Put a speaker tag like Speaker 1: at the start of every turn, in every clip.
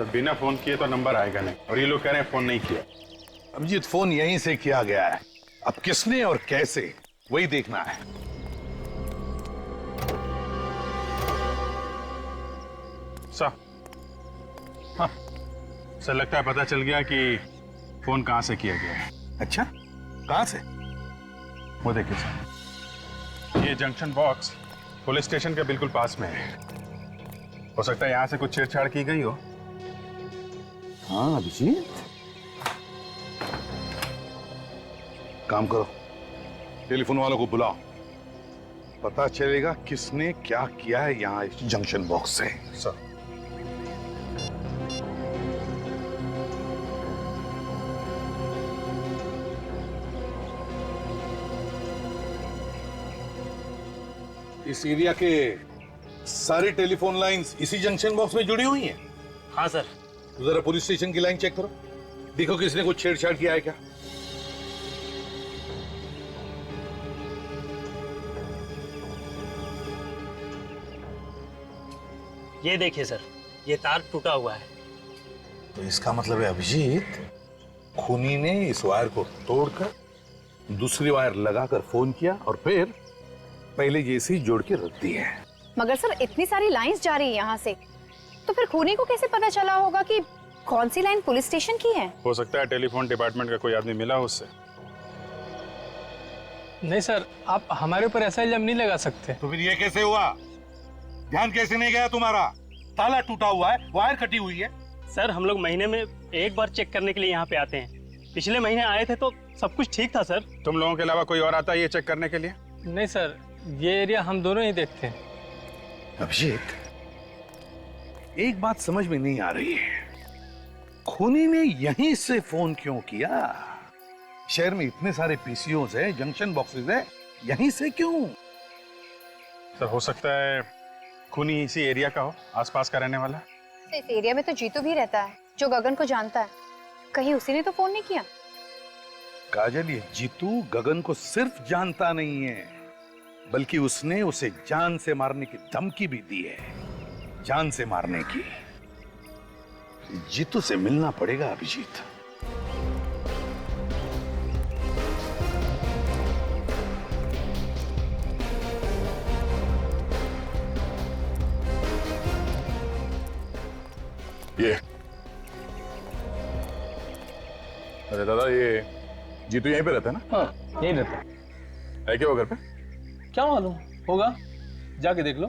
Speaker 1: तो बिना फोन किए तो नंबर आएगा नहीं, और ये लोग कह रहे हैं फोन नहीं किया।
Speaker 2: अभिजीत, फोन यहीं से किया गया है, अब किसने और कैसे वही देखना है।
Speaker 1: हाँ सर, लगता है पता चल गया कि फोन कहां से किया गया है।
Speaker 2: अच्छा, कहां से?
Speaker 1: वो देखिए सर, ये जंक्शन बॉक्स पुलिस स्टेशन के बिल्कुल पास में है। हो सकता है यहां से कुछ छेड़छाड़ की गई हो।
Speaker 2: हाँ अभिजीत, काम करो, टेलीफोन वालों को बुलाओ, पता चलेगा किसने क्या किया है यहाँ इस जंक्शन बॉक्स से।
Speaker 1: सर
Speaker 2: इस एरिया के सारी टेलीफोन लाइंस इसी जंक्शन बॉक्स में जुड़ी हुई हैं।
Speaker 3: हाँ सर।
Speaker 2: तो जरा पुलिस स्टेशन की लाइन चेक करो, देखो किसने कुछ छेड़छाड़ किया है क्या।
Speaker 3: ये देखिए सर, ये तार टूटा हुआ है।
Speaker 2: तो इसका मतलब है अभिजीत, खूनी ने इस वायर को तोड़कर दूसरी वायर लगाकर फोन किया और फिर पहले जैसी जोड़ के रख दी है।
Speaker 4: मगर सर, इतनी सारी लाइंस जा रही है यहाँ से, तो फिर खूनी को कैसे पता चला होगा कि कौन सी लाइन पुलिस स्टेशन की है?
Speaker 1: हो सकता है टेलीफोन डिपार्टमेंट का कोई आदमी मिला हो उससे।
Speaker 5: नहीं सर, आप हमारे ऊपर ऐसा इल्जाम नहीं लगा सकते।
Speaker 2: तो फिर ये कैसे हुआ? ध्यान कैसे नहीं गया तुम्हारा? ताला टूटा हुआ है, वायर कटी हुई है।
Speaker 3: सर, हम लोग महीने में एक बार चेक करने के लिए यहाँ पे आते हैं। पिछले महीने आए थे तो सब कुछ ठीक था सर।
Speaker 1: तुम लोगों के अलावा कोई और आता है ये चेक करने के लिए?
Speaker 5: नहीं सर, ये एरिया हम दोनों ही देखते हैं।
Speaker 2: अभिजीत, एक बात समझ में नहीं आ रही है, खूनी ने यहीं से फोन क्यों किया? शहर में इतने सारे पीसीओज है, जंक्शन बॉक्सेस है, यहीं से क्यों?
Speaker 1: सर हो सकता है खूनी इसी एरिया का हो, आसपास का रहने वाला।
Speaker 4: इस एरिया में तो जीतू भी रहता है, जो गगन को जानता है। कहीं उसी ने तो फोन नहीं किया?
Speaker 2: काजल, ये जीतू गगन को सिर्फ जानता नहीं है, बल्कि उसने उसे जान से मारने की धमकी भी दी है। जान से मारने की। जीतू से मिलना पड़ेगा अभिजीत।
Speaker 6: ये अरे दादा, ये जीतू यहीं पे रहता है ना?
Speaker 5: हाँ, यही रहता है।
Speaker 6: है क्या वो घर पे?
Speaker 5: क्या मालूम, होगा, जाके देख लो।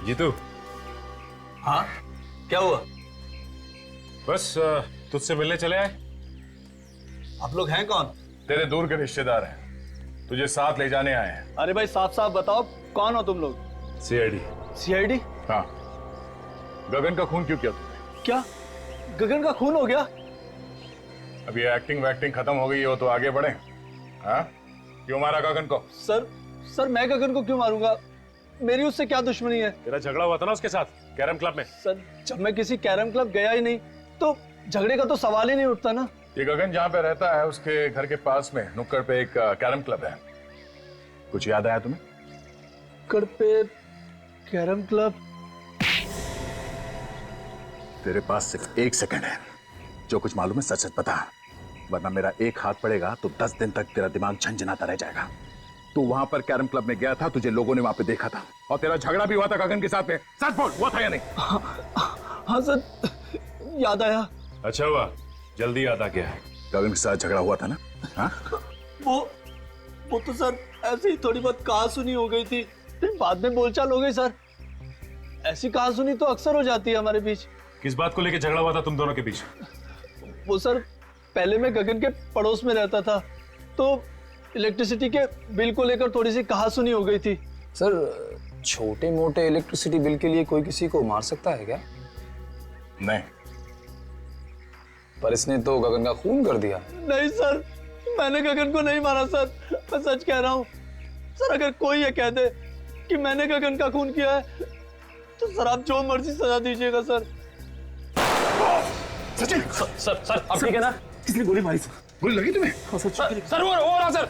Speaker 1: जीतू।
Speaker 5: हाँ, क्या हुआ?
Speaker 1: बस तुझसे मिलने चले आए।
Speaker 5: आप लोग हैं कौन?
Speaker 6: तेरे दूर के रिश्तेदार हैं, तुझे साथ ले जाने आए हैं।
Speaker 5: अरे भाई, साफ साफ बताओ, कौन हो तुम लोग?
Speaker 6: सीआईडी।
Speaker 5: सीआईडी?
Speaker 6: हाँ, गगन का खून क्यों किया तुमने?
Speaker 5: क्या गगन का खून हो गया?
Speaker 6: अब ये एक्टिंग वैक्टिंग खत्म हो गई हो तो आगे बढ़े। हाँ, क्यों मारा गगन को?
Speaker 5: सर मैं गगन को क्यों मारूंगा? मेरी उससे क्या दुश्मनी है?
Speaker 1: तेरा झगड़ा हुआ था ना उसके साथ कैरम क्लब में।
Speaker 5: सर, जब मैं किसी कैरम क्लब गया ही नहीं तो झगड़े का तो सवाल ही नहीं उठता ना।
Speaker 6: ये गगन जहाँ पे रहता है उसके घर के पास में नुक्कड़ पे एक कैरम क्लब है। कुछ याद आया तुम्हें?
Speaker 5: नुक्कड़ पे कैरम क्लब?
Speaker 6: तेरे पास सिर्फ 1 सेकंड है, जो कुछ मालूम है सच सच बता, वरना मेरा एक हाथ पड़ेगा तो 10 दिन तक तेरा दिमाग झंझनाता रह जाएगा। तू वहां पर कैरम क्लब में गया था, तुझे लोगों ने वहां पे देखा था, और तेरा झगड़ा भी हुआ था गगन के साथ में। सच बोल, हुआ था या नहीं?
Speaker 5: हाँ सर, याद आया।
Speaker 1: अच्छा हुआ, जल्दी याद आ गया।
Speaker 6: गगन के साथ झगड़ा हुआ था ना? हाँ?
Speaker 5: वो तो सर ऐसे ही थोड़ी बहुत कहा सुनी हो गई थी, फिर बाद में बोलचाल हो गई सर। ऐसी कहा सुनी तो अक्सर हो जाती है हमारे बीच।
Speaker 1: किस बात को लेकर झगड़ा हुआ था तुम दोनों के बीच?
Speaker 5: वो सर, पहले मैं गगन के पड़ोस में रहता था, तो इलेक्ट्रिसिटी के बिल को लेकर थोड़ी सी कहा सुनी हो गई थी।
Speaker 7: सर, छोटे मोटे इलेक्ट्रिसिटी बिल के लिए कोई किसी को मार सकता है क्या?
Speaker 6: नहीं।
Speaker 7: पर इसने तो गगन का खून कर दिया।
Speaker 5: नहीं सर, मैंने गगन को नहीं मारा सर, मैं सच कह रहा हूँ सर। अगर कोई ये कह दे कि मैंने गगन का खून किया है तो सर आप जो मर्जी सजा दीजिएगा सर।
Speaker 2: सचिन,
Speaker 3: सर अब ठीक है ना?
Speaker 2: किसने गोली मारी? गोली लगी तुम्हें?
Speaker 3: सर वो रहा सर।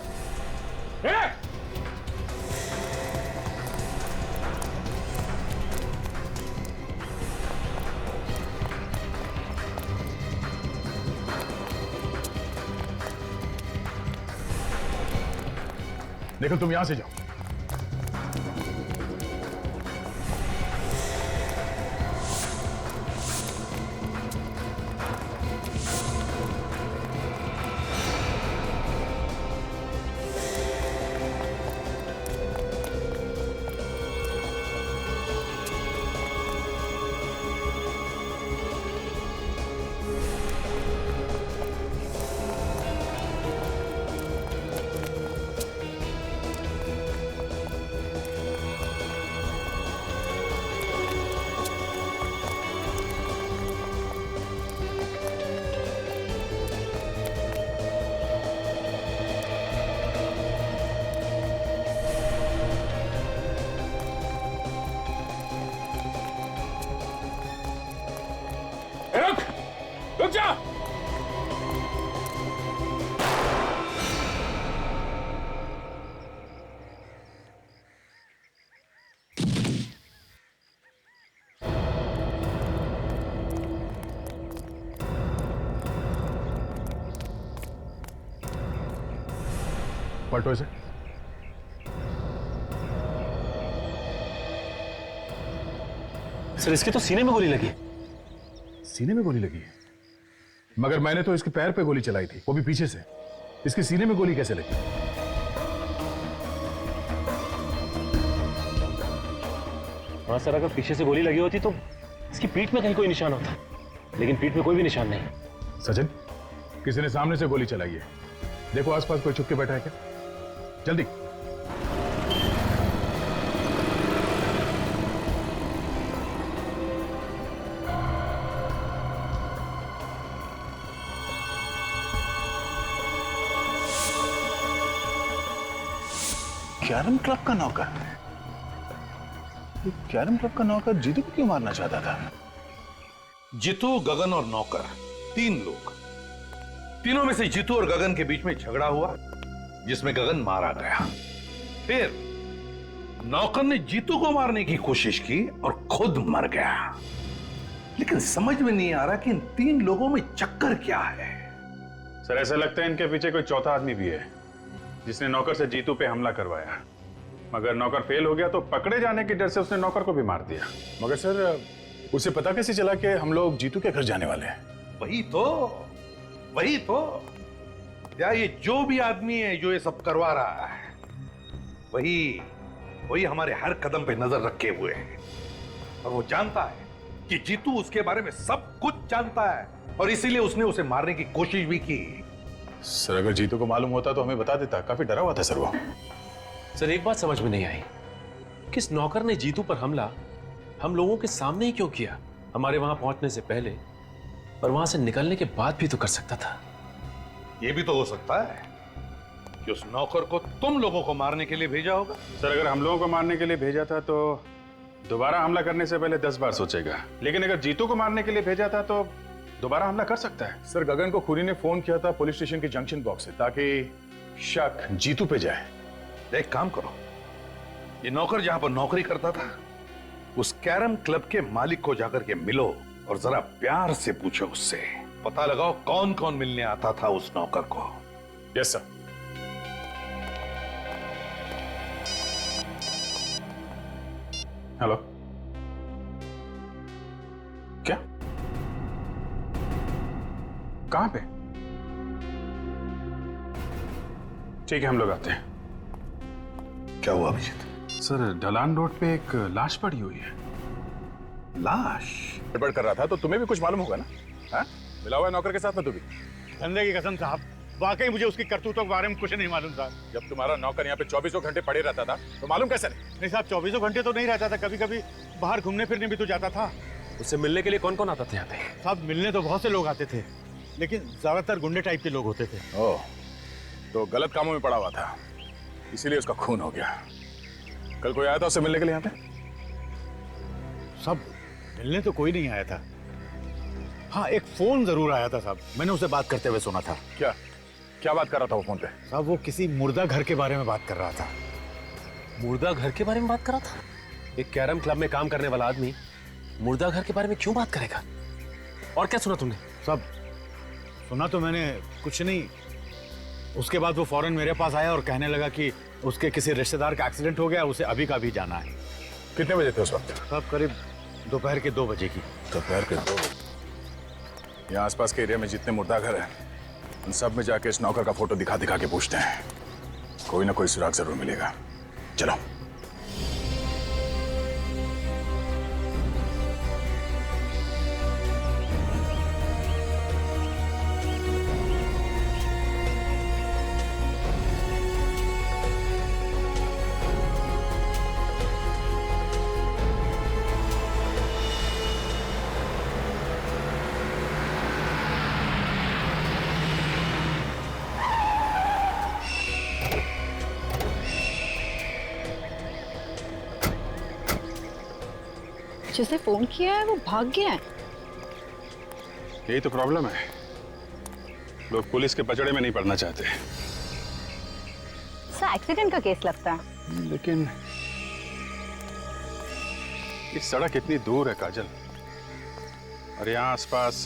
Speaker 1: देखो तुम यहां से जाओ। रुक जा। पलटो इसे।
Speaker 8: सर इसके तो सीने में गोली लगी।
Speaker 1: सीने में गोली लगी है? मगर मैंने तो इसके पैर पे गोली चलाई थी, वो भी पीछे से। इसके सीने में गोली कैसे लगी?
Speaker 8: हाँ सर, अगर पीछे से गोली लगी होती तो इसकी पीठ में कहीं कोई निशान होता, लेकिन पीठ में कोई भी निशान नहीं।
Speaker 1: सचिन, किसी ने सामने से गोली चलाई है। देखो आसपास कोई छुप के बैठा है क्या? जल्दी।
Speaker 2: कैरम क्लब का नौकर? कैरम क्लब का नौकर जीतू को क्यों मारना चाहता था? जीतू, गगन और नौकर, 3 लोग। तीनों में से जीतू और गगन के बीच में झगड़ा हुआ, जिसमें गगन मारा गया। फिर नौकर ने जीतू को मारने की कोशिश की और खुद मर गया। लेकिन समझ में नहीं आ रहा कि इन 3 लोगों में चक्कर क्या है।
Speaker 1: सर ऐसा लगता है इनके पीछे कोई चौथा आदमी भी है, जिसने नौकर से जीतू पे हमला करवाया। मगर नौकर फेल हो गया तो पकड़े जाने के डर से उसने नौकर को भी मार दिया। मगर सर उसे पता कैसे चला कि हम लोग जीतू के घर जाने वाले हैं?
Speaker 2: वही तो या ये जो भी आदमी है जो ये सब करवा रहा है, वही हमारे हर कदम पे नजर रखे हुए है। और वो जानता है कि जीतू उसके बारे में सब कुछ जानता है, और इसीलिए उसने उसे मारने की कोशिश भी की।
Speaker 1: सर अगर जीतू को मालूम होता तो हमें बता देता। काफी डरा हुआ था सर वो।
Speaker 8: सर एक बात समझ में नहीं आई, किस नौकर ने जीतू पर हमला हम लोगों के सामने ही क्यों किया? हमारे वहां पहुंचने से पहले और वहां से निकलने के बाद भी तो कर सकता था।
Speaker 2: ये भी तो हो सकता है कि उस नौकर को तुम लोगों को मारने के लिए भेजा होगा।
Speaker 1: सर अगर हम लोगों को मारने के लिए भेजा था तो दोबारा हमला करने से पहले 10 बार सोचेगा। लेकिन अगर जीतू को मारने के लिए भेजा था तो दोबारा हमला कर सकता है। सर गगन को खूनी ने फोन किया था पुलिस स्टेशन के जंक्शन बॉक्स से, ताकि शक जीतू पे जाए।
Speaker 2: एक काम करो, ये नौकर जहां पर नौकरी करता था उस कैरम क्लब के मालिक को जाकर के मिलो और जरा प्यार से पूछो उससे, पता लगाओ कौन कौन मिलने आता था उस नौकर को।
Speaker 1: Yes sir. हेलो, क्या? कहां पे? ठीक है हम लोग आते हैं।
Speaker 2: क्या हुआ अभिजीत?
Speaker 1: सर ढलान रोड पे एक लाश पड़ी हुई है।
Speaker 2: लाश?
Speaker 1: गड़बड़ कर रहा था तो तुम्हें भी कुछ मालूम होगा ना? हाँ? मिला हुआ है नौकर के साथ ना तू भी?
Speaker 9: धंधे की कसम साहब, वाकई मुझे उसकी करतूतों के बारे में कुछ नहीं मालूम साहब।
Speaker 1: जब तुम्हारा नौकर यहाँ पे 24 घंटे पड़े रहता था तो मालूम कैसे नहीं?
Speaker 9: नहीं साहब, 24 घंटे तो नहीं रहता था, कभी कभी बाहर घूमने फिरने भी तो जाता था।
Speaker 8: उससे मिलने के लिए कौन कौन आता था यहाँ पे?
Speaker 9: साहब मिलने तो बहुत से लोग आते थे, लेकिन ज्यादातर गुंडे टाइप के लोग होते थे।
Speaker 1: ओह, तो गलत कामों में पड़ा हुआ था, इसीलिए उसका खून हो गया। कल कोई आया था उससे मिलने के लिए यहाँ पे?
Speaker 9: सब मिलने तो कोई नहीं आया था। हाँ एक फोन जरूर आया था साहब, मैंने उससे बात करते हुए सुना था।
Speaker 1: क्या?
Speaker 6: क्या बात कर रहा था वो फोन पे?
Speaker 9: साहब वो किसी मुर्दा घर के बारे में बात कर रहा था।
Speaker 8: मुर्दा घर के बारे में बात कर रहा था? एक कैरम क्लब में काम करने वाला आदमी मुर्दा घर के बारे में क्यों बात करेगा? और क्या सुना तुमने?
Speaker 9: साहब सुना तो मैंने कुछ नहीं। उसके बाद वो फौरन मेरे पास आया और कहने लगा कि उसके किसी रिश्तेदार का एक्सीडेंट हो गया, उसे अभी का भी जाना है।
Speaker 6: कितने बजे थे उस वक्त?
Speaker 9: साहब करीब दोपहर के 2 बजे की।
Speaker 6: दोपहर के 2 बजे? यहाँ आसपास के एरिया में जितने मुर्दा घर हैं उन सब में जाके इस नौकर का फोटो दिखा दिखा के पूछते हैं, कोई ना कोई सुराग जरूर मिलेगा। चलो।
Speaker 4: जिसने फोन किया है वो भाग गया है।
Speaker 1: यही तो प्रॉब्लम है, लोग पुलिस के पचड़े में नहीं पड़ना चाहते।
Speaker 4: सर एक्सीडेंट का केस लगता है।
Speaker 1: लेकिन ये सड़क इतनी दूर है काजल, और यहाँ आसपास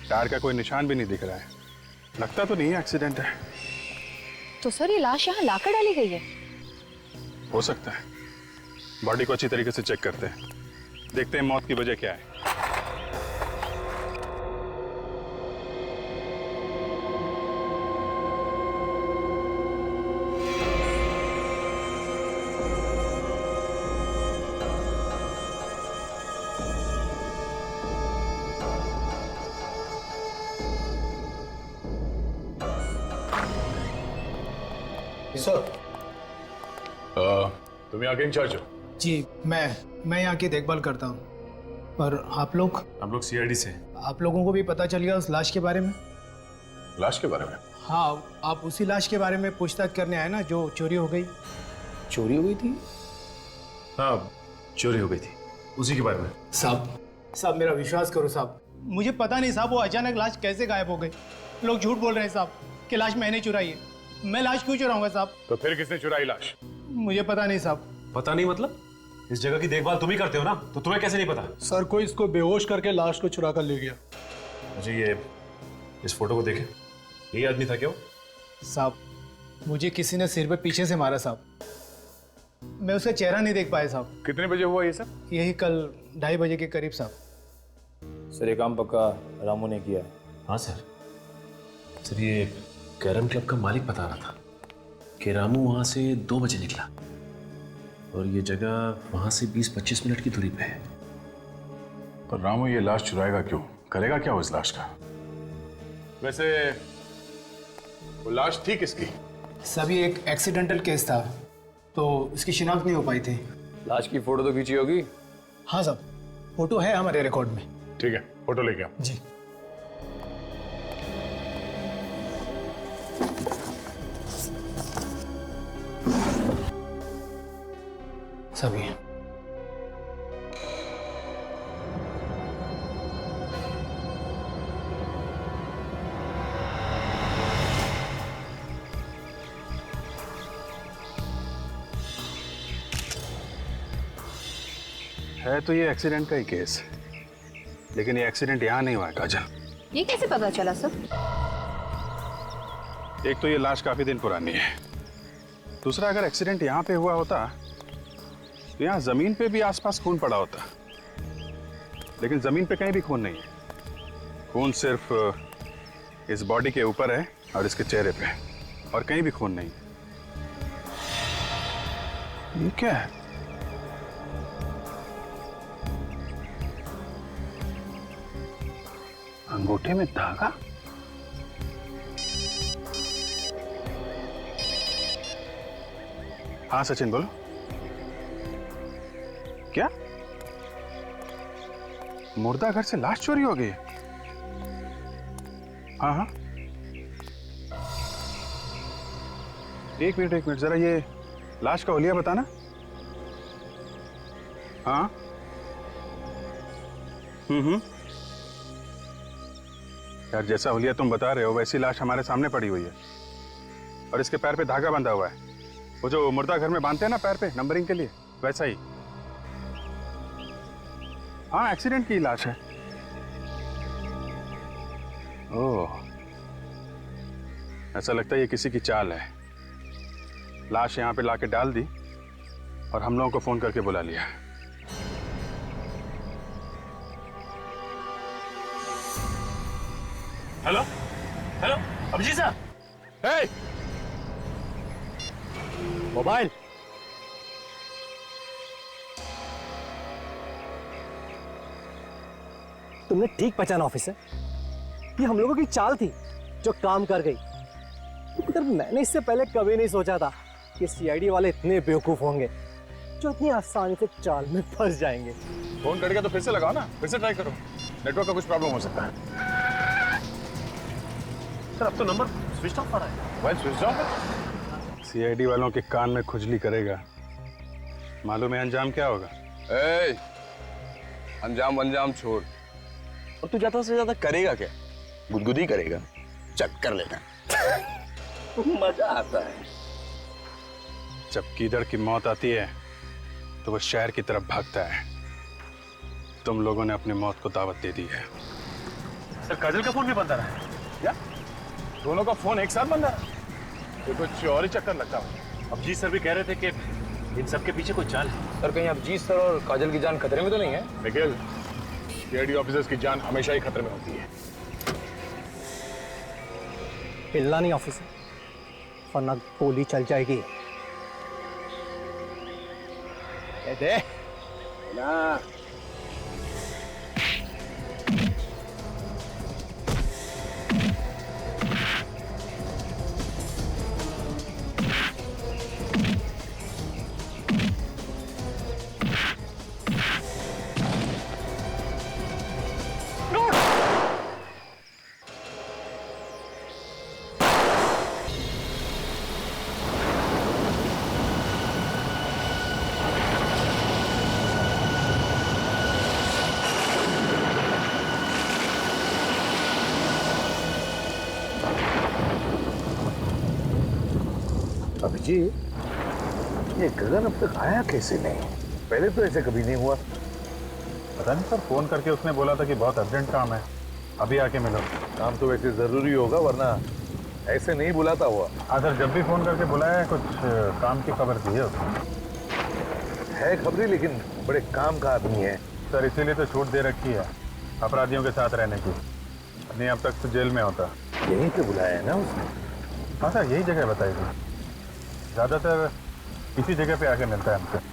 Speaker 1: टायर का कोई निशान भी नहीं दिख रहा है। लगता तो नहीं है एक्सीडेंट है।
Speaker 4: तो सर ये लाश यहाँ लाकर डाली गई है?
Speaker 1: हो सकता है। बॉडी को अच्छी तरीके से चेक करते हैं, देखते हैं मौत की वजह क्या है।
Speaker 5: सर
Speaker 6: तुम यहाँ के इंचार्ज हो?
Speaker 10: जी मैं यहाँ की देखभाल करता हूँ। पर आप लोग?
Speaker 8: हम लोग सीआईडी से।
Speaker 10: आप लोगों को भी पता चल गया उस लाश के बारे में?
Speaker 6: लाश के बारे में?
Speaker 10: हाँ, आप उसी लाश के बारे में पूछताछ करने आए ना जो चोरी हो गई?
Speaker 7: चोरी हो गई थी?
Speaker 8: हाँ, चोरी हो गई थी, उसी के बारे में।
Speaker 10: साहब मेरा विश्वास करो साहब, मुझे पता नहीं साहब वो अचानक लाश कैसे गायब हो गई। लोग झूठ बोल रहे हैं साहब कि लाश मैंने चुराई है। मैं लाश क्यों चुराऊंगा साहब?
Speaker 6: तो फिर किसने चुराई लाश?
Speaker 10: मुझे पता नहीं साहब।
Speaker 8: पता नहीं मतलब? इस जगह की देखभाल तुम ही करते हो ना, तो तुम्हें कैसे नहीं पता?
Speaker 10: सर कोई इसको बेहोश करके लाश को चुरा कर ले गया।
Speaker 8: मुझे ये इस फोटो को देखे, यही आदमी था क्या वो?
Speaker 10: साहब मुझे किसी ने सिर पे पीछे से मारा साहब, मैं उसका चेहरा नहीं देख पाया साहब।
Speaker 6: कितने बजे हुआ ये सब?
Speaker 10: यही कल 2:30 बजे के करीब साहब।
Speaker 7: सर ये काम पक्का रामू ने किया है।
Speaker 8: हाँ सर। सर ये कैरम क्लब का मालिक बता रहा था कि रामू वहाँ से 2 बजे निकला और ये जगह वहाँ से 20-25 मिनट की दूरी पे है।
Speaker 6: पर रामू ये लाश चुराएगा क्यों? करेगा क्या उस लाश का? वैसे वो लाश थी किसकी?
Speaker 10: सभी एक एक्सीडेंटल केस था तो इसकी शिनाख्त नहीं हो पाई थी।
Speaker 7: लाश की फोटो तो खींची होगी?
Speaker 10: हाँ साहब, फोटो है हमारे रिकॉर्ड में।
Speaker 6: ठीक है, फोटो लेके आओ।
Speaker 10: जी सभी
Speaker 1: है तो ये एक्सीडेंट का ही केस, लेकिन ये एक्सीडेंट यहाँ नहीं हुआ है काजल।
Speaker 4: ये कैसे पता चला सर?
Speaker 1: एक तो ये लाश काफी दिन पुरानी है, दूसरा अगर एक्सीडेंट यहाँ पे हुआ होता तो यहाँ जमीन पे भी आसपास खून पड़ा होता, लेकिन जमीन पे कहीं भी खून नहीं है। खून सिर्फ इस बॉडी के ऊपर है और इसके चेहरे पे, और कहीं भी खून नहीं। ये क्या है? अंगूठे में धागा? हाँ सचिन बोलो। क्या मुर्दा घर से लाश चोरी हो गई? हाँ हाँ, एक मिनट जरा ये लाश का हुलिया बताना। हाँ यार जैसा हुलिया तुम बता रहे हो वैसी लाश हमारे सामने पड़ी हुई है और इसके पैर पे धागा बंधा हुआ है, वो जो मुर्दा घर में बांधते हैं ना पैर पे नंबरिंग के लिए, वैसा ही। हाँ, एक्सीडेंट की लाश है। ओह, ऐसा लगता है ये किसी की चाल है। लाश यहाँ पे लाके डाल दी और हम लोगों को फोन करके बुला लिया।
Speaker 8: हेलो हेलो, अभिजीत साहब।
Speaker 1: हे,
Speaker 5: मोबाइल। तुमने ठीक पहचाना ऑफिसर, ये हम लोगों की चाल थी जो काम कर गई। मगर मैंने इससे पहले कभी नहीं सोचा था कि सीआईडी वाले इतने बेवकूफ होंगे जो इतनी आसानी से चाल में फंस जाएंगे।
Speaker 1: फोन कट गया तो फिर से लगाओ ना, फिर से ट्राई करो, नेटवर्क का कुछ प्रॉब्लम हो सकता है।
Speaker 8: सर अब तो नंबर स्विच ऑफ आ रहा है।
Speaker 1: मोबाइल स्विच ऑफ है। सीआईडी वालों के कान में खुजली करेगा, मालूम है अंजाम क्या होगा?
Speaker 7: ए, अंजाम छोड़, और तू ज्यादा से ज्यादा करेगा क्या? गुदगुदी करेगा, चक्कर लेगा। मजा आता है।
Speaker 1: जब कीदड़ की मौत आती है तो वो शहर की तरफ भागता है। तुम लोगों ने अपनी मौत को दावत दे दी है।
Speaker 8: सर काजल का फोन भी बंद आ रहा है।
Speaker 1: क्या दोनों का फोन एक साथ बंद है? ये कुछ और ही चक्कर लगता है।
Speaker 8: अभिजीत सर भी कह रहे थे कि इन सब के पीछे कोई चाल है।
Speaker 7: सर कहीं अभिजीत सर और काजल की जान खतरे में तो नहीं है?
Speaker 1: निखिल, सीआईडी ऑफिसर्स की जान हमेशा ही खतरे में होती है।
Speaker 5: हिलना नहीं ऑफिसर, वरना गोली चल जाएगी। दे
Speaker 6: ना
Speaker 2: अभिजीत, ये गगन अब तक आया कैसे नहीं? पहले तो ऐसे कभी नहीं हुआ।
Speaker 1: पता नहीं सर, फोन करके उसने बोला था कि बहुत अर्जेंट काम है, अभी आके मिलो।
Speaker 2: काम तो वैसे जरूरी होगा, वरना ऐसे नहीं बुलाता हुआ।
Speaker 1: हाँ सर, जब भी फोन करके बुलाया कुछ काम की खबर दी है उसने।
Speaker 2: है खबरी, लेकिन बड़े काम का आदमी है।
Speaker 1: सर इसीलिए तो छूट दे रखी है अपराधियों के साथ रहने की, नहीं अब तक तो जेल में होता।
Speaker 2: यहीं पे बुलाया है ना उसने?
Speaker 1: हाँ सर, यही जगह बताई थी, ज्यादातर इसी जगह पे आके मिलता है हमसे।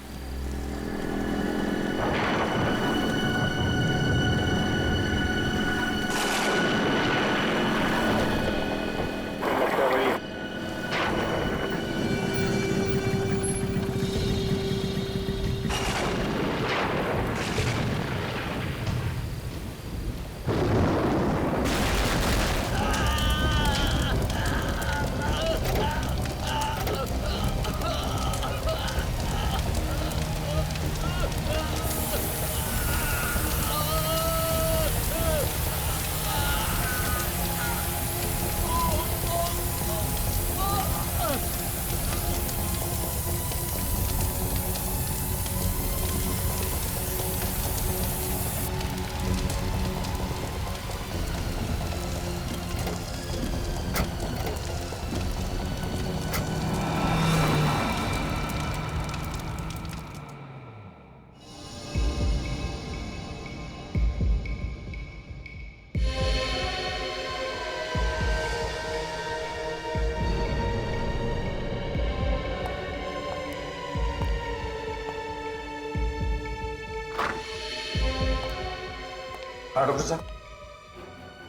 Speaker 6: हाँ डॉक्टर साहब,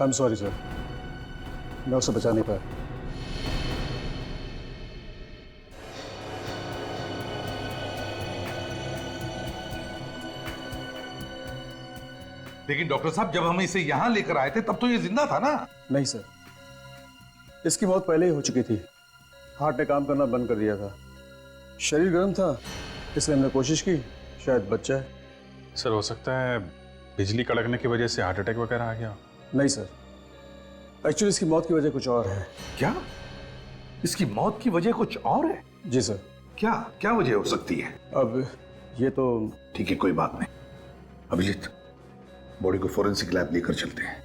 Speaker 6: आई एम सॉरी सर, मैं उसे बचा नहीं पाया।
Speaker 2: लेकिन डॉक्टर साहब, जब हम इसे यहाँ लेकर आए थे तब तो ये जिंदा था ना?
Speaker 6: नहीं सर, इसकी मौत पहले ही हो चुकी थी। हार्ट ने काम करना बंद कर दिया था। शरीर गर्म था, इसलिए हमने कोशिश की शायद बच जाए।
Speaker 1: सर हो सकता है बिजली कड़कने की वजह से हार्ट अटैक वगैरह आ गया।
Speaker 6: नहीं सर,
Speaker 7: एक्चुअली इसकी मौत की वजह कुछ और है।
Speaker 2: क्या? इसकी मौत की वजह कुछ और है?
Speaker 7: जी सर।
Speaker 2: क्या क्या वजह हो सकती है?
Speaker 7: अब ये तो
Speaker 2: ठीक है, कोई बात नहीं। अभिजीत, बॉडी को फोरेंसिक लैब लेकर चलते हैं।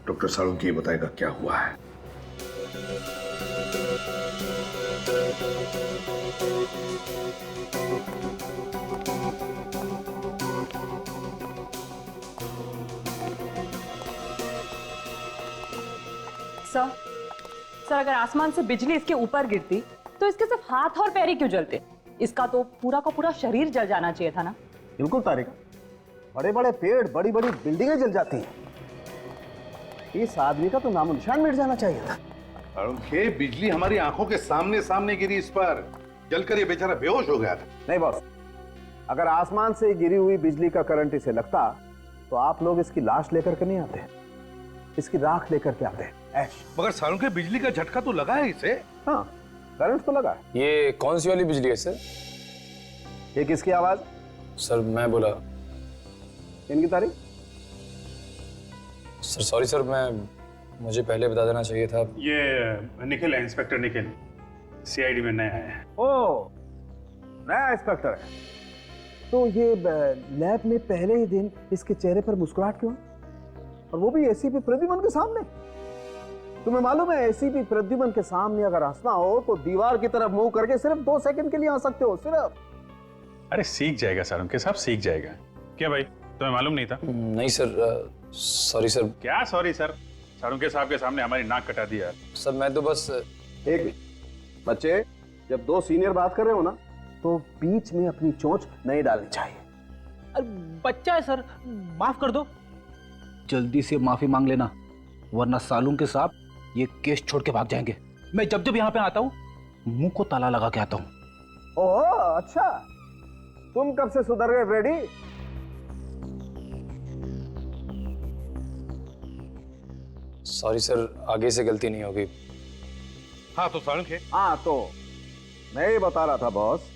Speaker 2: डॉक्टर साळुंखे ये बताएगा क्या हुआ है।
Speaker 11: सर अगर आसमान से बिजली इसके ऊपर गिरती तो इसके सिर्फ हाथ और पैर ही क्यों जलते? इसका तो पूरा का पूरा शरीर जल जाना चाहिए था ना।
Speaker 5: बिल्कुल तारिका, बड़े बड़े पेड़, बड़ी बड़ी बिल्डिंगें जल जाती हैं। इस आदमी का तो नामो निशान मिट जाना चाहिए था।
Speaker 2: साळुंखे, बिजली हमारी आंखों के सामने सामने गिरी इस पर, जलकर ये बेचारा बेहोश हो गया था।
Speaker 5: नहीं बॉस, अगर आसमान से गिरी हुई बिजली का करंट इसे लगता तो आप लोग इसकी लाश लेकर के नहीं आते, इसकी राख लेकर के आते। ऐश।
Speaker 2: मगर साळुंखे, बिजली का झटका तो लगा है इसे।
Speaker 5: हाँ, करंट तो लगा है।
Speaker 7: ये कौन सी वाली बिजली है सर?
Speaker 5: ये किसकी आवाज?
Speaker 7: सर मैं बोला।
Speaker 5: इनकी तारीख?
Speaker 7: सर सॉरी सर, मुझे पहले बता देना चाहिए था।
Speaker 1: ये निखिल है, इंस्पेक्टर निखिल, सीआईडी में नया है।
Speaker 5: ओ, नया इंस्पेक्टर है। तो ये लैब में पहले ही दिन इसके चेहरे पर मुस्कुराहट क्यों, और वो भी एसीपी प्रद्युमन के सामने? तुम्हें मालूम है एसीपी प्रद्युमन के सामने अगर हंसना हो तो दीवार की तरफ मुंह करके सिर्फ 2 सेकंड के लिए हंस सकते हो, सिर्फ।
Speaker 1: अरे सीख जाएगा साळुंखे साहब, सीख जाएगा। क्या भाई, तुम्हें मालूम नहीं था?
Speaker 7: नहीं सर, सॉरी सर।
Speaker 1: क्या सॉरी सर? साळुंखे साहब के सामने हमारी नाक कटा दिया।
Speaker 7: सर मैं तो बस
Speaker 5: एक बच्चे, जब 2 सीनियर बात कर रहे हो ना तो बीच में अपनी चोंच नहीं डालनी चाहिए।
Speaker 10: अरे बच्चा है सर, माफ कर दो।
Speaker 12: जल्दी से माफी मांग लेना, वरना साळुंखे साहब ये केस छोड़ के भाग जाएंगे। मैं जब जब यहाँ पे आता हूँ मुंह को ताला लगा के आता हूँ।
Speaker 5: ओह अच्छा, तुम कब से सुधर गए फ्रेडी?
Speaker 7: सॉरी सर, आगे से गलती नहीं होगी।
Speaker 2: हाँ तो साळुंखे,
Speaker 5: हाँ तो मैं ये बता रहा था बॉस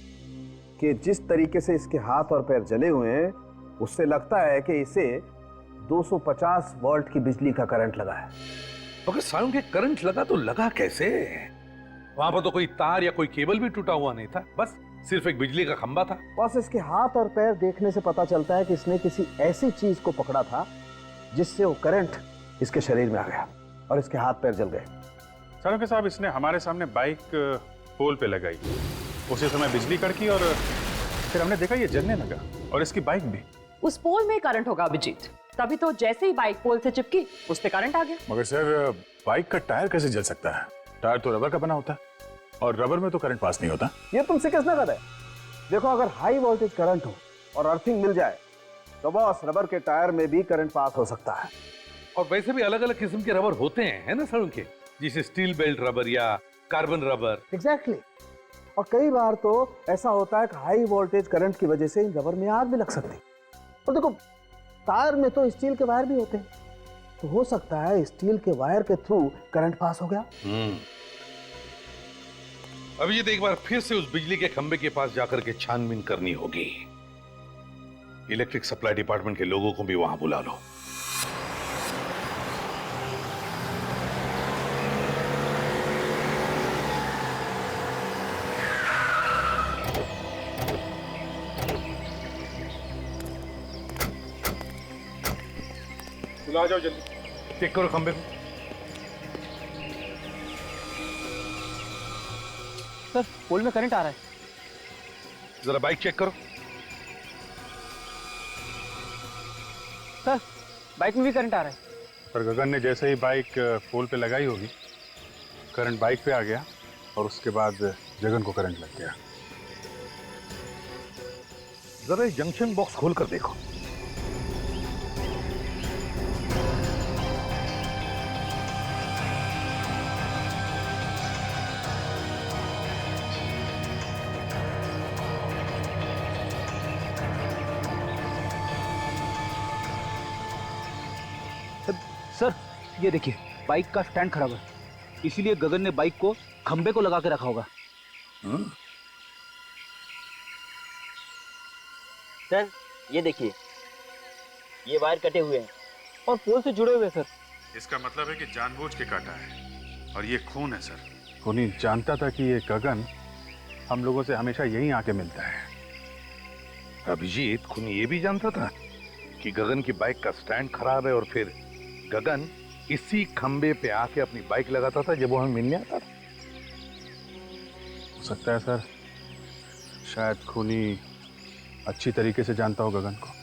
Speaker 5: कि जिस तरीके से इसके हाथ और पैर जले हुए हैं उससे लगता है कि इसे 250 वोल्ट की बिजली का करंट लगा है।
Speaker 2: मगर साळुंखे, करंट लगा तो लगा कैसे? वहां पर तो कोई तार या कोई केबल भी टूटा हुआ नहीं था, बस सिर्फ एक बिजली का खंबा था।
Speaker 5: बॉस, इसके हाथ और पैर देखने से पता चलता है कि इसने किसी ऐसी चीज को पकड़ा था जिससे वो करंट इसके शरीर में आ गया और इसके हाथ पैर जल गए।
Speaker 1: साळुंखे साहब, इसने हमारे सामने बाइक पोल पे लगाई, उसी समय बिजली कड़की और फिर हमने देखा ये जलने लगा, और इसकी बाइक भी।
Speaker 11: उस पोल में करंट होगा अभिजीत, तभी तो जैसे ही बाइक पोल से चिपकी उस पे करंट आ गया।
Speaker 1: मगर सर, बाइक का टायर कैसे जल सकता है? टायर तो रबर का बना होता है, और रबर में तो करंट पास नहीं होता।
Speaker 5: ये तुमसे किसने कहा है? देखो, अगर हाई वोल्टेज करंट हो और अर्थिंग मिल जाए तो बॉस रबर के टायर में भी करंट पास हो सकता है।
Speaker 2: और वैसे भी अलग अलग किस्म के रबर होते हैं, है ना साळुंखे? जैसे स्टील बेल्ट रबर या कार्बन रबर।
Speaker 5: एग्जैक्टली। और कई बार तो ऐसा होता है कि हाई वोल्टेज करंट की वजह से इन रबर में आग भी लग सकती है। और देखो, टायर में तो स्टील के वायर भी होते हैं, तो हो सकता है स्टील के वायर के थ्रू करंट पास हो गया।
Speaker 2: अभी ये एक बार फिर से उस बिजली के खंबे के पास जाकर के छानबीन करनी होगी। इलेक्ट्रिक सप्लाई डिपार्टमेंट के लोगों को भी वहां बुला लो।
Speaker 1: बुला जाओ जल्दी,
Speaker 2: चेक करो खंबे को।
Speaker 10: सर, पोल में करंट आ रहा है।
Speaker 2: जरा बाइक चेक करो।
Speaker 10: सर, बाइक में भी करंट आ रहा है।
Speaker 1: पर गगन ने जैसे ही बाइक पोल पे लगाई होगी, करंट बाइक पे आ गया, और उसके बाद जगन को करंट लग गया।
Speaker 2: जरा ये जंक्शन बॉक्स खोल कर देखो।
Speaker 12: सर ये देखिए, बाइक का स्टैंड खराब है, इसीलिए गगन ने बाइक को खंबे को लगा के रखा होगा।
Speaker 13: सर ये देखिए, ये वायर कटे हुए हैं और पोल से जुड़े हुए हैं सर।
Speaker 1: इसका मतलब है कि जानबूझ के काटा है और ये खून है सर। खूनी जानता था कि ये गगन हम लोगों से हमेशा यहीं आके मिलता है।
Speaker 2: अभिजीत खूनी ये भी जानता था कि गगन की बाइक का स्टैंड खराब है और फिर गगन इसी खंबे पे आके अपनी बाइक लगाता था जब वो हमें मिलने आता था।
Speaker 1: हो सकता है सर, शायद खूनी अच्छी तरीके से जानता हो गगन को।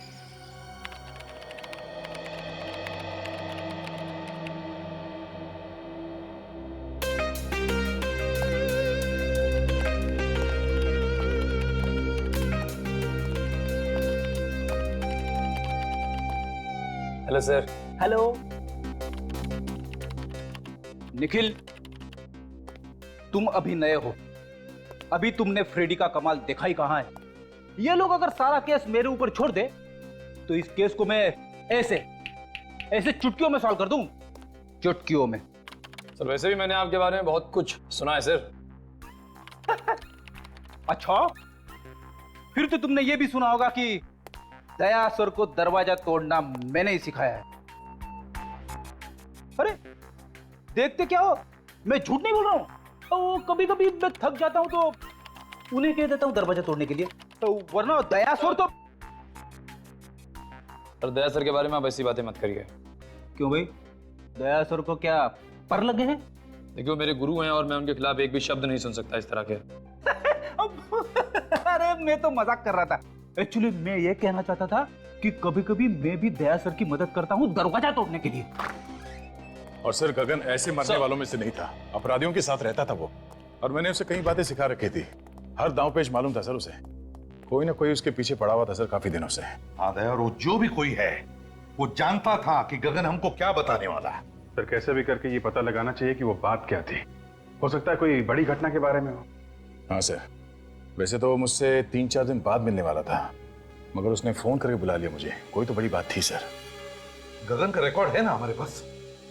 Speaker 12: Hello sir. हेलो निखिल, तुम अभी नए हो, अभी तुमने फ्रेडी का कमाल देखा ही कहां है। ये लोग अगर सारा केस मेरे ऊपर छोड़ दे तो इस केस को मैं ऐसे ऐसे चुटकियों में सॉल्व कर दूं, चुटकियों में।
Speaker 7: सर वैसे भी मैंने आपके बारे में बहुत कुछ सुना है सर।
Speaker 12: अच्छा, फिर तो तुमने ये भी सुना होगा कि दया सर को दरवाजा तोड़ना मैंने ही सिखाया है। अरे देखते क्या हो, मैं झूठ नहीं बोल रहा हूं। कभी कभी मैं थक जाता हूं तो उन्हें कह देता हूं दरवाजा तोड़ने के लिए, तो वरना दया सर तो।
Speaker 7: सर दया सर के बारे में आप ऐसी बातें मत करिए।
Speaker 12: क्यों भाई, दया सर को क्या पर लगे हैं?
Speaker 7: देखिए वो मेरे गुरु हैं और मैं उनके खिलाफ एक भी शब्द नहीं सुन सकता इस तरह के।
Speaker 12: अरे मैं तो मजाक कर रहा था। एक्चुअली मैं ये कहना चाहता था कि कभी कभी मैं भी दया सर की मदद करता हूँ दरवाजा तोड़ने के लिए।
Speaker 1: और सर गगन ऐसे मरने वालों में से नहीं था, अपराधियों के साथ रहता था वो, और मैंने उसे कई बातें सिखा रखी थी। हर दांव पेच मालूम था सर उसे। कोई ना कोई उसके पीछे पड़ा हुआ था सर काफी दिनों से।
Speaker 2: आदया, और वो जो भी कोई है वो जानता था कि गगन हमको क्या बताने वाला है।
Speaker 1: सर कैसे भी करके ये पता लगाना चाहिए कि वो बात क्या थी। हो सकता है कोई बड़ी घटना के बारे में हो। हाँ सर, वैसे तो वो मुझसे 3-4 दिन बाद मिलने वाला था, मगर उसने फोन करके बुला लिया मुझे। कोई तो बड़ी बात थी सर।
Speaker 2: गगन का रिकॉर्ड है ना हमारे पास?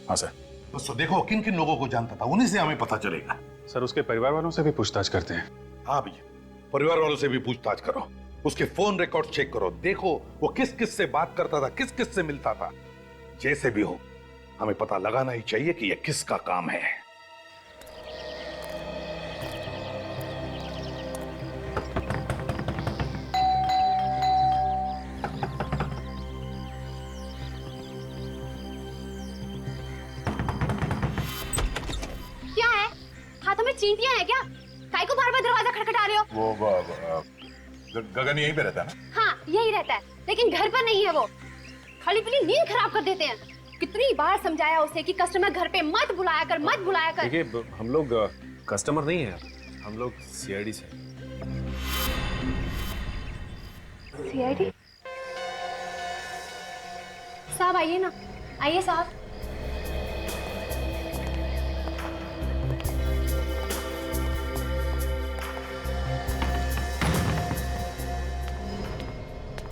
Speaker 1: हाँ सर।
Speaker 2: बस तो देखो किन किन लोगों को जानता था, उन्हीं से हमें पता चलेगा।
Speaker 1: सर उसके परिवार वालों से भी पूछताछ करते हैं।
Speaker 2: हाँ भैया, परिवार वालों से भी पूछताछ करो, उसके फोन रिकॉर्ड चेक करो, देखो वो किस किस से बात करता था, किस किस से मिलता था। जैसे भी हो हमें पता लगाना ही चाहिए कि यह किसका काम है।
Speaker 4: क्या है? हाथों में चींटियां हैं क्या? काहे को बार-बार दरवाजा खटखटा रहे हो?
Speaker 1: वो गगन यहीं पे रहता है ना?
Speaker 4: हाँ, यही रहता है, लेकिन घर पर नहीं है वो। खाली पीली नींद खराब कर देते हैं। कितनी बार समझाया उसे कि कस्टमर घर पे मत बुलाया कर, मत बुलाया कर।
Speaker 8: देखिए हम लोग कस्टमर नहीं है, हम लोग सीआईडी से।
Speaker 4: सीआईडी? साहब आइए ना, आइए साहब।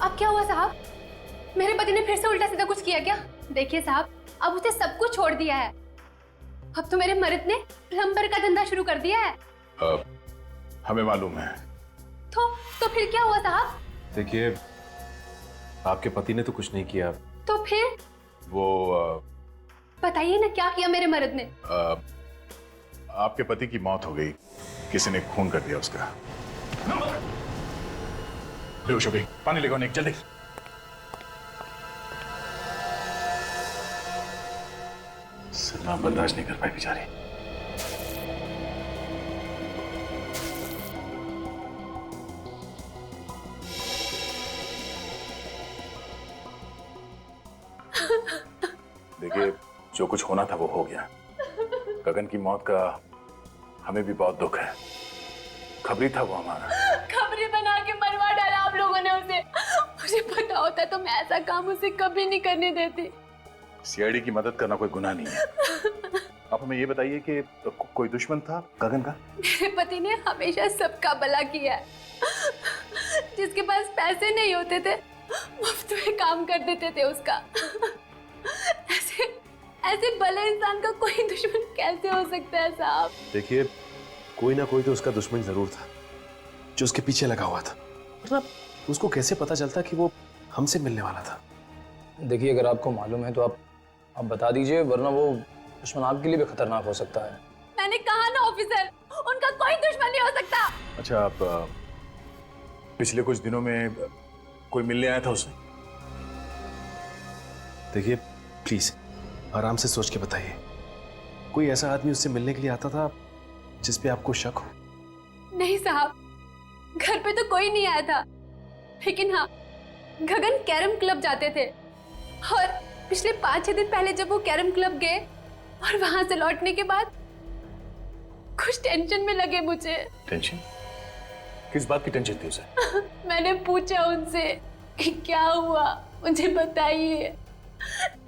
Speaker 4: अब क्या हुआ साहब? मेरे पति ने फिर से उल्टा सीधा कुछ किया क्या? देखिए साहब, अब उसे सब कुछ छोड़ दिया है। अब तो मेरे मर्द ने प्लम्बर का धंधा शुरू कर दिया है।
Speaker 1: हमें मालूम है।
Speaker 4: तो फिर क्या हुआ साहब?
Speaker 8: देखिए आपके पति ने तो कुछ नहीं किया।
Speaker 4: तो फिर?
Speaker 1: वो
Speaker 4: बताइए ना क्या किया मेरे मर्द ने?
Speaker 1: आपके पति की मौत हो गई, किसी ने खून कर दिया उसका। बेहोश हो गई। पानी लेकर निक जल्दी। सलमा बर्दाश्त नहीं कर पाई बेचारी। देखिए जो कुछ होना था वो हो गया। गगन की मौत का हमें भी बहुत दुख है। खबरी था वो हमारा।
Speaker 4: खबरी बना के मरवा डाला आप लोगों ने उसे। मुझे पता होता तो मैं ऐसा काम उसे कभी नहीं करने देती।
Speaker 1: सीआईडी की मदद करना कोई गुनाह नहीं है। आप हमें ये बताइए कि कोई दुश्मन था गगन का?
Speaker 4: मेरे पति ने हमेशा सबका भला किया है। जिसके पास पैसे नहीं होते थे मुफ्त में काम कर देते थे उसका। ऐसे भले इंसान का कोई दुश्मन कैसे हो सकता है साहब?
Speaker 8: देखिए कोई ना कोई तो उसका दुश्मन जरूर था जो उसके पीछे लगा हुआ था, मतलब उसको कैसे पता चलता कि वो हमसे मिलने वाला था?
Speaker 7: देखिए अगर आपको मालूम है तो आप
Speaker 13: आप बता दीजिए, वरना वो दुश्मन आपके लिए भी खतरनाक हो सकता है।
Speaker 4: मैंने कहा ना ऑफिसर, उनका कोई दुश्मन नहीं हो सकता।
Speaker 6: अच्छा, आप पिछले कुछ दिनों में कोई मिलने आया था उससे?
Speaker 8: देखिए प्लीज आराम से सोच के बताइए, कोई ऐसा आदमी उससे मिलने के लिए आता था जिस पे आपको शक हो?
Speaker 4: नहीं साहब, घर पे तो कोई नहीं आया था, लेकिन हाँ गगन कैरम क्लब जाते थे और पिछले 5-6 दिन पहले जब वो कैरम क्लब गए और वहां से लौटने के बाद कुछ टेंशन में लगे मुझे।
Speaker 6: टेंशन? किस बात की टेंशन थी उसे?
Speaker 4: मैंने पूछा उनसे कि क्या हुआ, मुझे बताइए,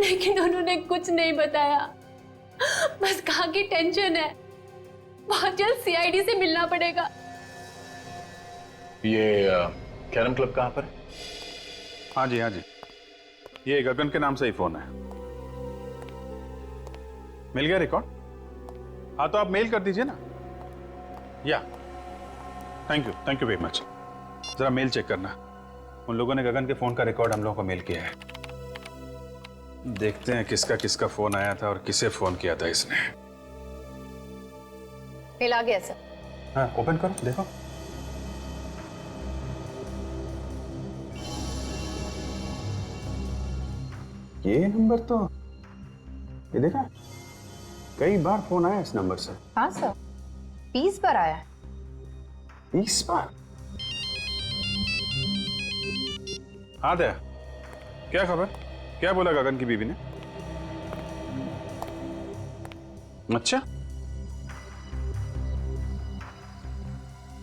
Speaker 4: लेकिन उन्होंने कुछ नहीं बताया, बस कहा कि टेंशन है, बहुत जल्द सीआईडी से मिलना पड़ेगा।
Speaker 6: ये कैरम क्लब कहाँ पर है?
Speaker 1: हाँ जी, ये गगन के नाम से ही फोन है। मिल गया रिकॉर्ड? हाँ तो आप मेल कर दीजिए ना। या थैंक यू वेरी मच। जरा मेल चेक करना, उन लोगों ने गगन के फोन का रिकॉर्ड हम लोगों को मेल किया है। देखते हैं किसका किसका फोन आया था और किसे फोन किया था इसने।
Speaker 14: मेल आ गया सर।
Speaker 1: हाँ ओपन करो, देखो। ये नंबर तो, ये देखा, कई बार फोन आया इस नंबर से।
Speaker 14: हाँ सर, 20 बार आया है।
Speaker 1: 20 बार? हाँ दया, क्या खबर? क्या बोला गगन की बीवी ने? अच्छा,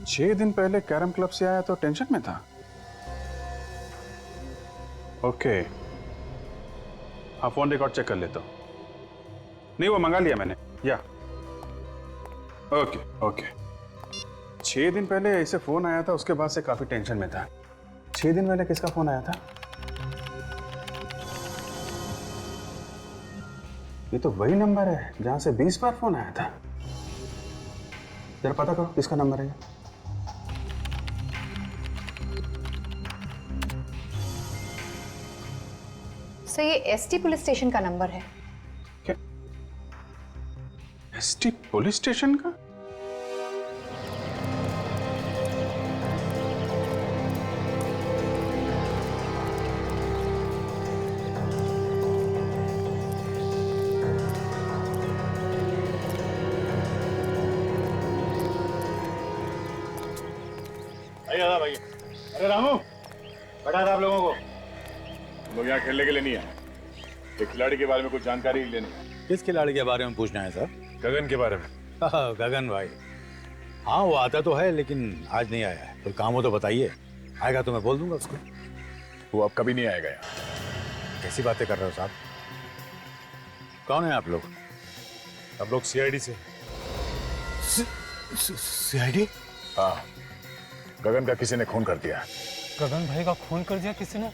Speaker 1: 6 दिन पहले कैरम क्लब से आया तो टेंशन में था। ओके, हाँ फोन रिकॉर्ड चेक कर लेता हूं। नहीं, वो मंगा लिया मैंने। या ओके 6 दिन पहले ऐसे फोन आया था, उसके बाद से काफी टेंशन में था। 6 दिन पहले किसका फोन आया था? ये तो वही नंबर है जहां से 20 बार फोन आया था। जरा पता करो किसका नंबर है ये।
Speaker 14: सर ये एसटी पुलिस स्टेशन का नंबर है।
Speaker 1: क्या? एसटी पुलिस स्टेशन का?
Speaker 9: भाई, अरे रामू, बैठा था आप लोगों को।
Speaker 6: लोग यहाँ खेलने के लिए नहीं आए, एक खिलाड़ी के बारे में कुछ जानकारी लेनी है।
Speaker 9: किस खिलाड़ी के बारे में पूछना है सर?
Speaker 6: गगन के बारे में।
Speaker 9: गगन भाई, हाँ वो आता तो है लेकिन आज नहीं आया है। कोई काम हो तो बताइए, आएगा तो मैं बोल दूंगा उसको।
Speaker 6: वो अब कभी नहीं आएगा यहाँ।
Speaker 9: कैसी बातें कर रहे हो साहब? कौन है आप लोग?
Speaker 6: हम लोग सीआईडी से।
Speaker 9: सीआईडी?
Speaker 6: हाँ, गगन का किसी ने खून कर दिया।
Speaker 3: गगन भाई का खून कर दिया किसी ने?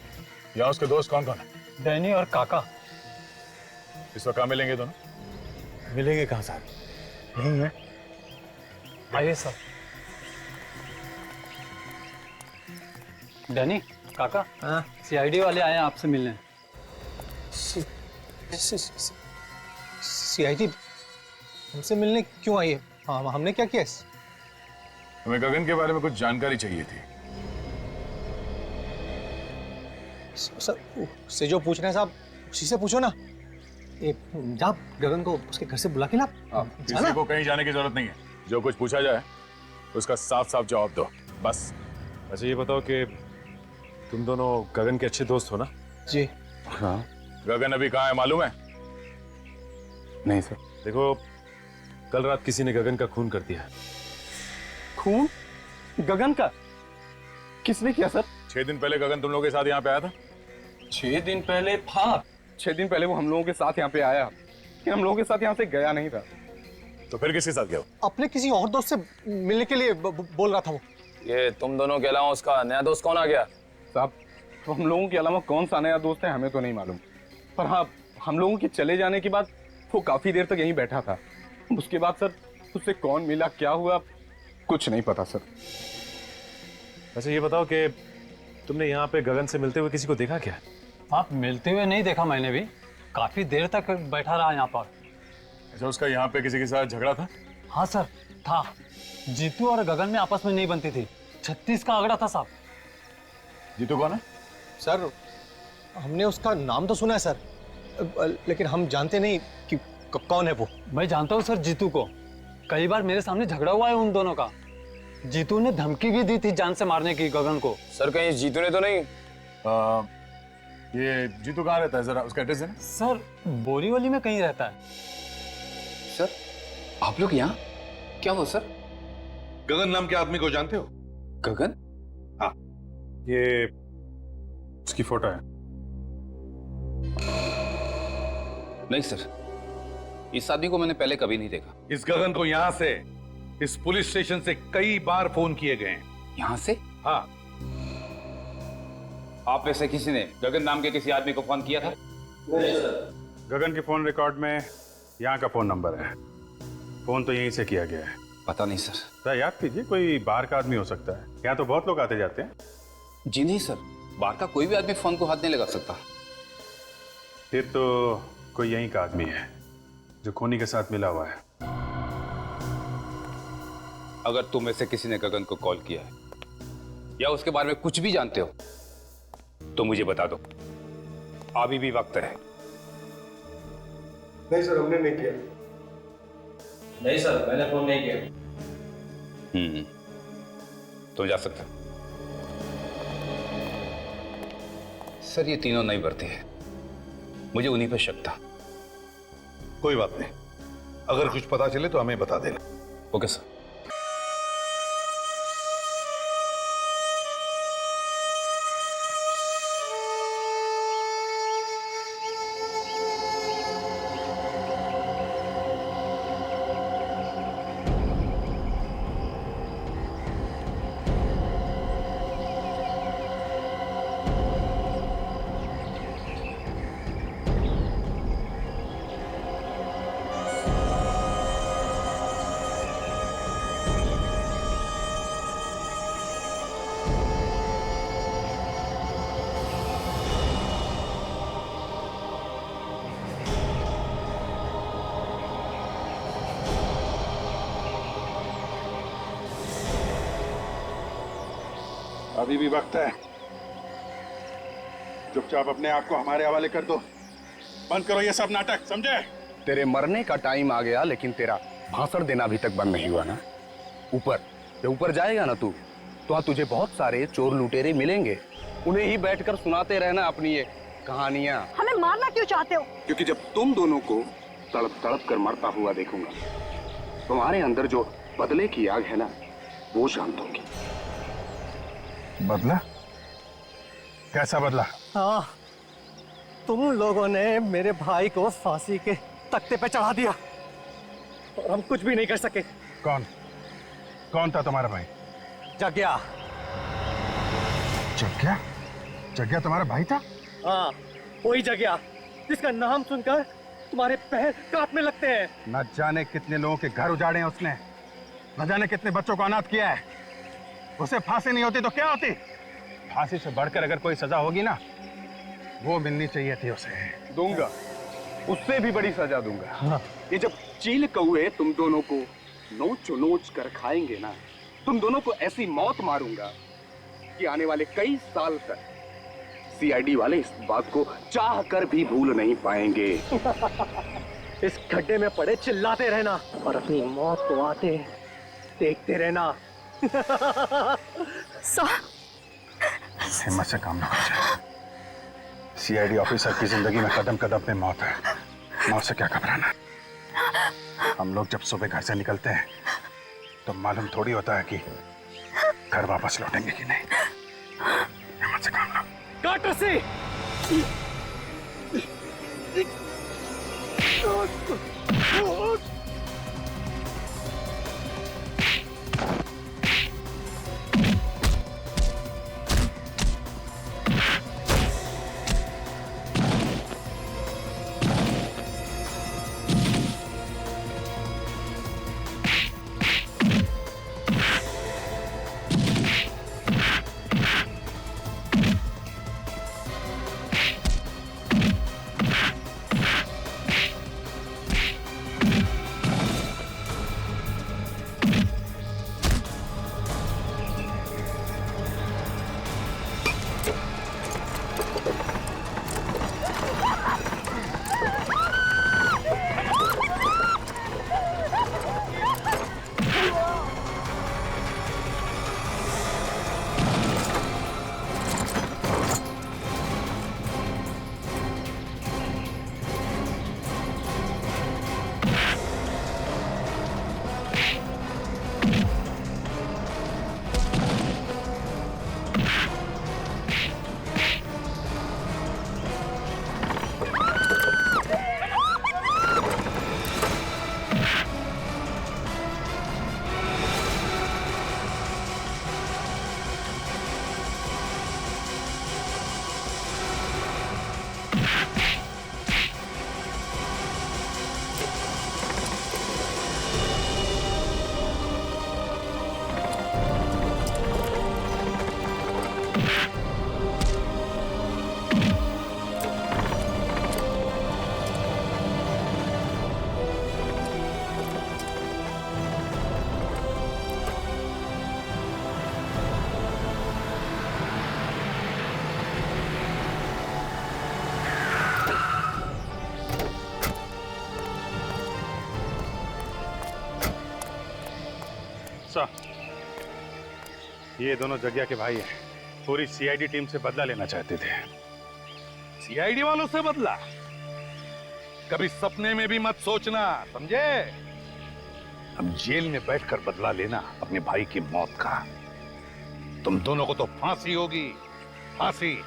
Speaker 6: यहाँ उसके दोस्त कौन कौन है?
Speaker 3: डैनी और काका।
Speaker 6: इस वक्त कहाँ मिलेंगे दोनों?
Speaker 9: मिलेंगे कहाँ साहब? नहीं है।
Speaker 3: आइए सर। डैनी, काका, सीआईडी वाले आए हैं आपसे मिलने।
Speaker 5: सीआईडी हमसे मिलने क्यों आई है? हाँ, हमने क्या किया?
Speaker 6: हमें गगन के बारे में कुछ जानकारी चाहिए थी।
Speaker 5: सर से जो पूछ रहे हैं साहब, उसी से पूछो ना। आप गगन को उसके घर से बुला के ला।
Speaker 6: किसी को कहीं जाने की जरूरत नहीं है। जो कुछ पूछा जाए उसका साफ साफ जवाब दो, बस।
Speaker 8: अच्छा ये बताओ कि तुम दोनों गगन के अच्छे दोस्त हो ना?
Speaker 5: जी
Speaker 6: हाँ। गगन अभी कहाँ है मालूम है?
Speaker 1: नहीं सर।
Speaker 8: देखो, कल रात किसी ने गगन का खून कर दिया।
Speaker 3: खून? गगन का? किसने किया सर?
Speaker 6: 6 दिन पहले गगन तुम लोगों के साथ यहाँ पे आया था।
Speaker 7: 6 दिन पहले? हाँ, 6 दिन पहले वो हम लोगों के साथ यहाँ पे आया, लेकिन हम लोगों के साथ यहाँ से गया नहीं था।
Speaker 6: तो फिर किसके साथ गया?
Speaker 5: अपने किसी और दोस्त से मिलने के लिए बोल रहा था वो।
Speaker 7: ये तुम दोनों के अलावा उसका नया दोस्त कौन आ गया?
Speaker 12: साहब, तो हम लोगों के अलावा कौन सा नया दोस्त है हमें तो नहीं मालूम, पर हाँ हम लोगों के चले जाने के बाद वो काफी देर तक यहीं बैठा था। उसके बाद सर उससे कौन मिला, क्या हुआ, कुछ नहीं पता सर।
Speaker 8: अच्छा ये बताओ कि तुमने यहाँ पे गगन से मिलते हुए किसी को देखा क्या?
Speaker 3: आप मिलते हुए नहीं देखा मैंने भी,
Speaker 12: काफी देर तक बैठा रहा यहाँ पर।
Speaker 1: अच्छा, उसका यहाँ पे किसी के साथ झगड़ा था?
Speaker 12: हाँ सर, था। जीतू और गगन में आपस में नहीं बनती थी। 36 का आंकड़ा था साहब।
Speaker 1: जीतू कौन है?
Speaker 5: सर हमने उसका नाम तो सुना है सर, लेकिन हम जानते नहीं कि कौन है वो।
Speaker 12: मैं जानता हूँ सर जीतू को, कई बार मेरे सामने झगड़ा हुआ है उन दोनों का। जीतू ने धमकी भी दी थी जान से मारने की गगन को।
Speaker 7: सर कहीं जीतू ने तो नहीं?
Speaker 1: ये जीतू कहाँ रहता है, जरा उसका एड्रेस है ना?
Speaker 12: सर बोरीवली में कहीं रहता है।
Speaker 7: सर आप लोग यहाँ क्या हो सर?
Speaker 2: गगन नाम के आदमी को जानते हो?
Speaker 7: गगन?
Speaker 1: हाँ, ये उसकी फोटो है।
Speaker 7: नहीं सर, इस आदमी को मैंने पहले कभी नहीं देखा।
Speaker 2: इस गगन को यहाँ से, इस पुलिस स्टेशन से कई बार फोन किए गए हैं।
Speaker 7: यहाँ से?
Speaker 2: हाँ।
Speaker 7: आप में से किसी ने गगन नाम के किसी आदमी को फोन किया था?
Speaker 1: नहीं सर। गगन के फोन रिकॉर्ड में यहाँ का फोन नंबर है। फोन तो यहीं से किया गया है।
Speaker 7: पता नहीं सर।
Speaker 1: सर याद कीजिए, कोई बाहर का आदमी हो सकता है। यहाँ तो बहुत लोग आते जाते हैं।
Speaker 7: जी नहीं सर, बाहर का कोई भी आदमी फोन को हाथ नहीं लगा सकता।
Speaker 1: फिर तो कोई यहीं का आदमी है जो खूनी के साथ मिला हुआ है।
Speaker 7: अगर तुम में से किसी ने गगन को कॉल किया है या उसके बारे में कुछ भी जानते हो तो मुझे बता दो, अभी भी वक्त है।
Speaker 5: नहीं सर, हमने नहीं किया।
Speaker 13: नहीं सर, मैंने फोन नहीं किया।
Speaker 7: तुम जा सकते हो। सर ये तीनों नहीं बढ़ते हैं, मुझे उन्हीं पर शक था।
Speaker 2: कोई बात नहीं, अगर कुछ पता चले तो हमें बता देना।
Speaker 7: Okay sir.
Speaker 1: अभी भी वक्त है। चुपचाप अपने आप को हमारे हवाले कर दो। बंद करो ये सब नाटक, समझे?
Speaker 7: तेरे मरने का टाइम आ गया, लेकिन तेरा भाषण देना अभी तक बंद नहीं हुआ ना। ऊपर जब ऊपर जाएगा ना तू, तो वहां तुझे बहुत सारे चोर लुटेरे मिलेंगे। उन्हें ही बैठकर सुनाते रहना अपनी ये कहानियां।
Speaker 11: हमें मारना क्यों चाहते हो?
Speaker 7: क्योंकि जब तुम दोनों को तड़प तड़प कर मरता हुआ देखूंगा, तुम्हारे अंदर जो बदले की आग है ना, वो शांत होगी।
Speaker 1: बदला? कैसा बदला?
Speaker 5: हाँ, तुम लोगों ने मेरे भाई को फांसी के तख्ते पे चढ़ा दिया और हम कुछ भी नहीं कर सके।
Speaker 1: कौन कौन था तुम्हारा भाई?
Speaker 5: जग्या।
Speaker 1: जग्या? जग्या तुम्हारा भाई था?
Speaker 5: हाँ, वही जग्या जिसका नाम सुनकर तुम्हारे पैर कांपने लगते हैं।
Speaker 1: न जाने कितने लोगों के घर उजाड़े हैं उसने, न जाने कितने बच्चों को अनाथ किया है। उसे फांसी नहीं होती तो क्या होती? फांसी से बढ़कर अगर कोई सजा होगी ना, वो मिलनी चाहिए थी उसे।
Speaker 7: दूंगा, उससे भी बड़ी सजा दूंगा। हाँ। ये जब चील कौए तुम दोनों को नोच नोच कर खाएंगे ना, तुम दोनों को ऐसी मौत मारूंगा कि आने वाले कई साल तक सीआईडी वाले इस बात को चाह कर भी भूल नहीं पाएंगे।
Speaker 5: इस गड्ढे में पड़े चिल्लाते रहना और अपनी मौत को आते देखते रहना।
Speaker 1: हिम्मत से काम ना कर। सीआईडी ऑफिसर की जिंदगी में कदम कदम पे मौत है। मौत से क्या घबराना? हम लोग जब सुबह घर से निकलते हैं तो मालूम थोड़ी होता है कि घर वापस लौटेंगे कि नहीं। हिम्मत से काम लो।
Speaker 5: काट रस्सी।
Speaker 1: ये दोनों जग्या के भाई हैं। पूरी सीआईडी टीम से बदला लेना चाहते थे।
Speaker 2: सीआईडी वालों से बदला? कभी सपने में भी मत सोचना, समझे? हम जेल में बैठकर बदला लेना अपने भाई की मौत का। तुम दोनों को तो फांसी होगी, फांसी।